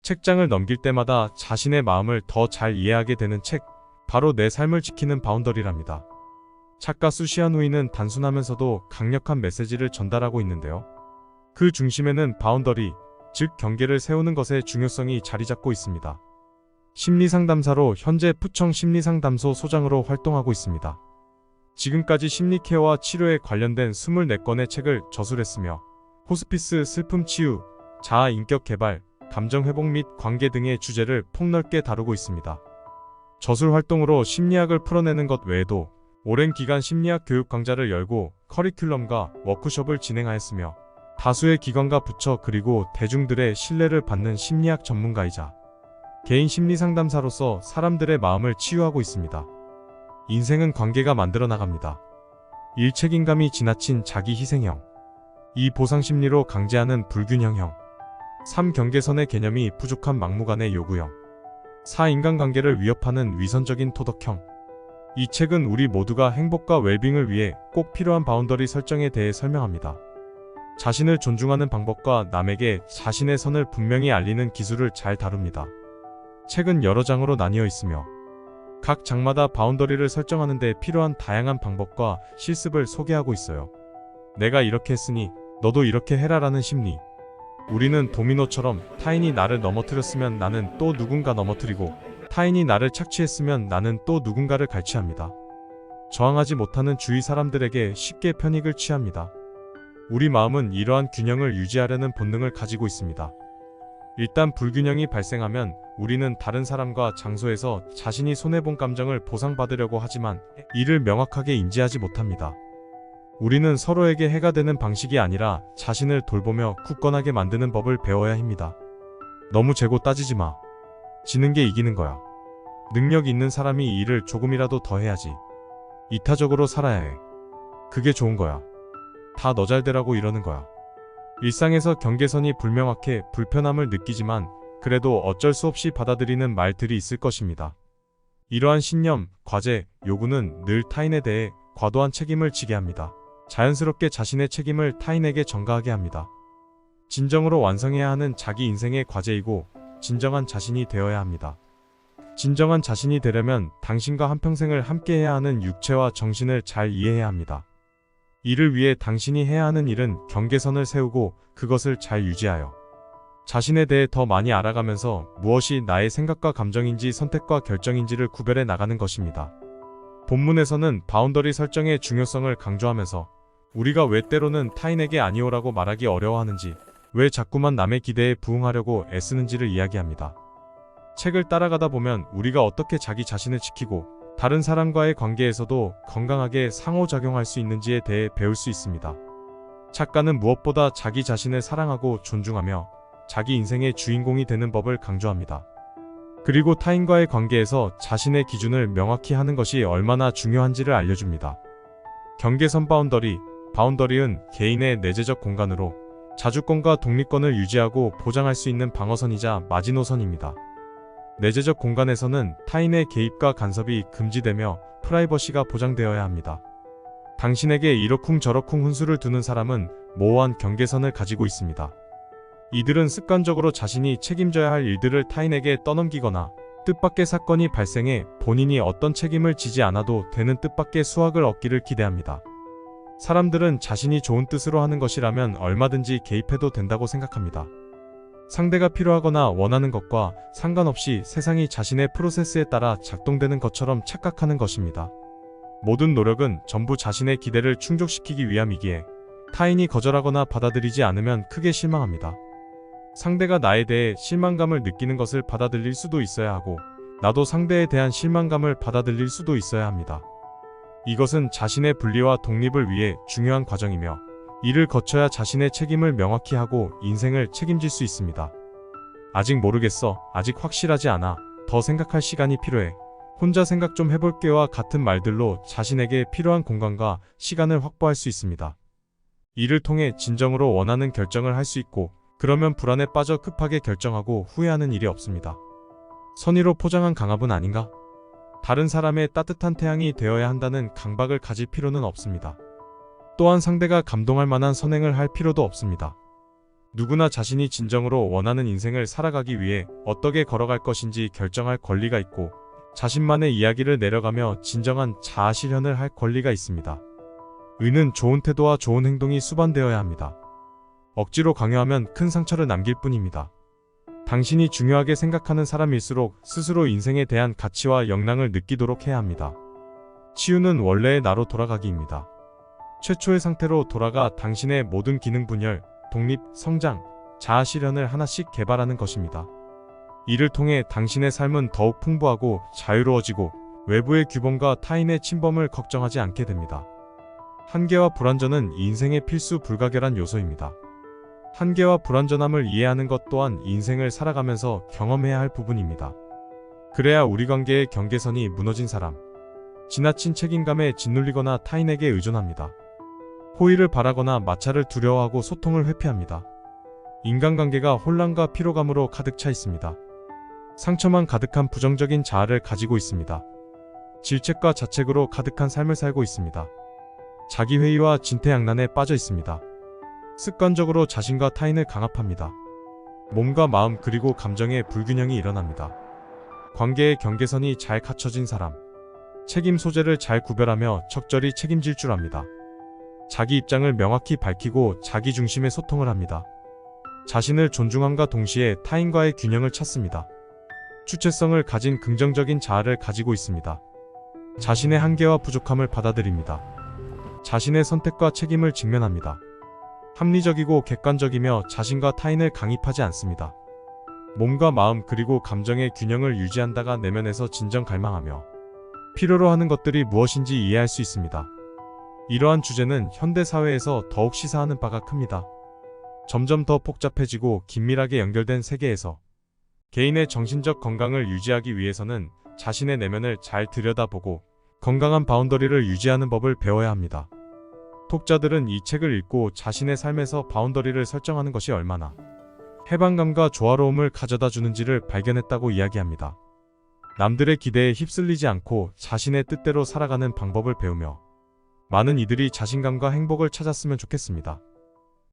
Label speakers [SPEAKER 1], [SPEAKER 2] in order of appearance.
[SPEAKER 1] 책장을 넘길 때마다 자신의 마음을 더 잘 이해하게 되는 책, 바로 내 삶을 지키는 바운더리랍니다. 작가 수시아누이는 단순하면서도 강력한 메시지를 전달하고 있는데요. 그 중심에는 바운더리, 즉 경계를 세우는 것의 중요성이 자리 잡고 있습니다. 심리상담사로 현재 푸청 심리상담소 소장으로 활동하고 있습니다. 지금까지 심리케어와 치료에 관련된 24권의 책을 저술했으며 호스피스, 슬픔 치유, 자아 인격 개발, 감정 회복 및 관계 등의 주제를 폭넓게 다루고 있습니다. 저술 활동으로 심리학을 풀어내는 것 외에도 오랜 기간 심리학 교육 강좌를 열고 커리큘럼과 워크숍을 진행하였으며 다수의 기관과 부처 그리고 대중들의 신뢰를 받는 심리학 전문가이자 개인 심리상담사로서 사람들의 마음을 치유하고 있습니다. 인생은 관계가 만들어 나갑니다. 1. 책임감이 지나친 자기 희생형. 2. 보상심리로 강제하는 불균형형. 3. 경계선의 개념이 부족한 막무가내 요구형. 4. 인간관계를 위협하는 위선적인 토덕형. 이 책은 우리 모두가 행복과 웰빙을 위해 꼭 필요한 바운더리 설정에 대해 설명합니다. 자신을 존중하는 방법과 남에게 자신의 선을 분명히 알리는 기술을 잘 다룹니다. 책은 여러 장으로 나뉘어 있으며 각 장마다 바운더리를 설정하는 데 필요한 다양한 방법과 실습을 소개하고 있어요. 내가 이렇게 했으니 너도 이렇게 해라라는 심리. 우리는 도미노처럼 타인이 나를 넘어뜨렸으면 나는 또 누군가 넘어뜨리고 타인이 나를 착취했으면 나는 또 누군가를 갈취합니다. 저항하지 못하는 주위 사람들에게 쉽게 편익을 취합니다. 우리 마음은 이러한 균형을 유지하려는 본능을 가지고 있습니다. 일단 불균형이 발생하면 우리는 다른 사람과 장소에서 자신이 손해본 감정을 보상받으려고 하지만 이를 명확하게 인지하지 못합니다. 우리는 서로에게 해가 되는 방식이 아니라 자신을 돌보며 굳건하게 만드는 법을 배워야 합니다. 너무 재고 따지지 마. 지는 게 이기는 거야. 능력 있는 사람이 일을 조금이라도 더 해야지. 이타적으로 살아야 해. 그게 좋은 거야. 다 너 잘 되라고 이러는 거야. 일상에서 경계선이 불명확해 불편함을 느끼지만 그래도 어쩔 수 없이 받아들이는 말들이 있을 것입니다. 이러한 신념, 과제, 요구는 늘 타인에 대해 과도한 책임을 지게 합니다. 자연스럽게 자신의 책임을 타인에게 전가하게 합니다. 진정으로 완성해야 하는 자기 인생의 과제이고 진정한 자신이 되어야 합니다. 진정한 자신이 되려면 당신과 한평생을 함께해야 하는 육체와 정신을 잘 이해해야 합니다. 이를 위해 당신이 해야 하는 일은 경계선을 세우고 그것을 잘 유지하여 자신에 대해 더 많이 알아가면서 무엇이 나의 생각과 감정인지 선택과 결정인지를 구별해 나가는 것입니다. 본문에서는 바운더리 설정의 중요성을 강조하면서 우리가 왜 때로는 타인에게 아니오라고 말하기 어려워하는지, 왜 자꾸만 남의 기대에 부응하려고 애쓰는지를 이야기합니다. 책을 따라가다 보면 우리가 어떻게 자기 자신을 지키고 다른 사람과의 관계에서도 건강하게 상호작용할 수 있는지에 대해 배울 수 있습니다. 작가는 무엇보다 자기 자신을 사랑하고 존중하며 자기 인생의 주인공이 되는 법을 강조합니다. 그리고 타인과의 관계에서 자신의 기준을 명확히 하는 것이 얼마나 중요한지를 알려줍니다. 경계선 바운더리는 개인의 내재적 공간으로 자주권과 독립권을 유지하고 보장할 수 있는 방어선이자 마지노선입니다. 내재적 공간에서는 타인의 개입과 간섭이 금지되며 프라이버시가 보장되어야 합니다. 당신에게 이러쿵저러쿵 훈수를 두는 사람은 모호한 경계선을 가지고 있습니다. 이들은 습관적으로 자신이 책임져야 할 일들을 타인에게 떠넘기거나 뜻밖의 사건이 발생해 본인이 어떤 책임을 지지 않아도 되는 뜻밖의 수확을 얻기를 기대합니다. 사람들은 자신이 좋은 뜻으로 하는 것이라면 얼마든지 개입해도 된다고 생각합니다. 상대가 필요하거나 원하는 것과 상관없이 세상이 자신의 프로세스에 따라 작동되는 것처럼 착각하는 것입니다. 모든 노력은 전부 자신의 기대를 충족시키기 위함이기에 타인이 거절하거나 받아들이지 않으면 크게 실망합니다. 상대가 나에 대해 실망감을 느끼는 것을 받아들일 수도 있어야 하고 나도 상대에 대한 실망감을 받아들일 수도 있어야 합니다. 이것은 자신의 분리와 독립을 위해 중요한 과정이며 이를 거쳐야 자신의 책임을 명확히 하고 인생을 책임질 수 있습니다. 아직 모르겠어. 아직 확실하지 않아. 더 생각할 시간이 필요해. 혼자 생각 좀 해볼게와 같은 말들로 자신에게 필요한 공간과 시간을 확보할 수 있습니다. 이를 통해 진정으로 원하는 결정을 할 수 있고 그러면 불안에 빠져 급하게 결정하고 후회하는 일이 없습니다. 선의로 포장한 강압은 아닌가? 다른 사람의 따뜻한 태양이 되어야 한다는 강박을 가질 필요는 없습니다. 또한 상대가 감동할 만한 선행을 할 필요도 없습니다. 누구나 자신이 진정으로 원하는 인생을 살아가기 위해 어떻게 걸어갈 것인지 결정할 권리가 있고 자신만의 이야기를 내려가며 진정한 자아 실현을 할 권리가 있습니다. 의는 좋은 태도와 좋은 행동이 수반되어야 합니다. 억지로 강요하면 큰 상처를 남길 뿐입니다. 당신이 중요하게 생각하는 사람일수록 스스로 인생에 대한 가치와 역량을 느끼도록 해야 합니다. 치유는 원래의 나로 돌아가기입니다. 최초의 상태로 돌아가 당신의 모든 기능 분열, 독립, 성장, 자아 실현을 하나씩 개발하는 것입니다. 이를 통해 당신의 삶은 더욱 풍부하고 자유로워지고 외부의 규범과 타인의 침범을 걱정하지 않게 됩니다. 한계와 불완전은 인생의 필수 불가결한 요소입니다. 한계와 불완전함을 이해하는 것 또한 인생을 살아가면서 경험해야 할 부분입니다. 그래야 우리 관계의 경계선이 무너진 사람, 지나친 책임감에 짓눌리거나 타인에게 의존합니다. 호의를 바라거나 마찰을 두려워하고 소통을 회피합니다. 인간관계가 혼란과 피로감으로 가득 차 있습니다. 상처만 가득한 부정적인 자아를 가지고 있습니다. 질책과 자책으로 가득한 삶을 살고 있습니다. 자기회의와 진퇴양난에 빠져 있습니다. 습관적으로 자신과 타인을 강압합니다. 몸과 마음 그리고 감정의 불균형이 일어납니다. 관계의 경계선이 잘 갖춰진 사람, 책임 소재를 잘 구별하며 적절히 책임질 줄 압니다. 자기 입장을 명확히 밝히고 자기 중심의 소통을 합니다. 자신을 존중함과 동시에 타인과의 균형을 찾습니다. 주체성을 가진 긍정적인 자아를 가지고 있습니다. 자신의 한계와 부족함을 받아들입니다. 자신의 선택과 책임을 직면합니다. 합리적이고 객관적이며 자신과 타인을 강입하지 않습니다. 몸과 마음 그리고 감정의 균형을 유지한다가 내면에서 진정 갈망하며 필요로 하는 것들이 무엇인지 이해할 수 있습니다. 이러한 주제는 현대 사회에서 더욱 시사하는 바가 큽니다. 점점 더 복잡해지고 긴밀하게 연결된 세계에서 개인의 정신적 건강을 유지하기 위해서는 자신의 내면을 잘 들여다보고 건강한 바운더리를 유지하는 법을 배워야 합니다. 독자들은 이 책을 읽고 자신의 삶에서 바운더리를 설정하는 것이 얼마나 해방감과 조화로움을 가져다 주는지를 발견했다고 이야기합니다. 남들의 기대에 휩쓸리지 않고 자신의 뜻대로 살아가는 방법을 배우며 많은 이들이 자신감과 행복을 찾았으면 좋겠습니다.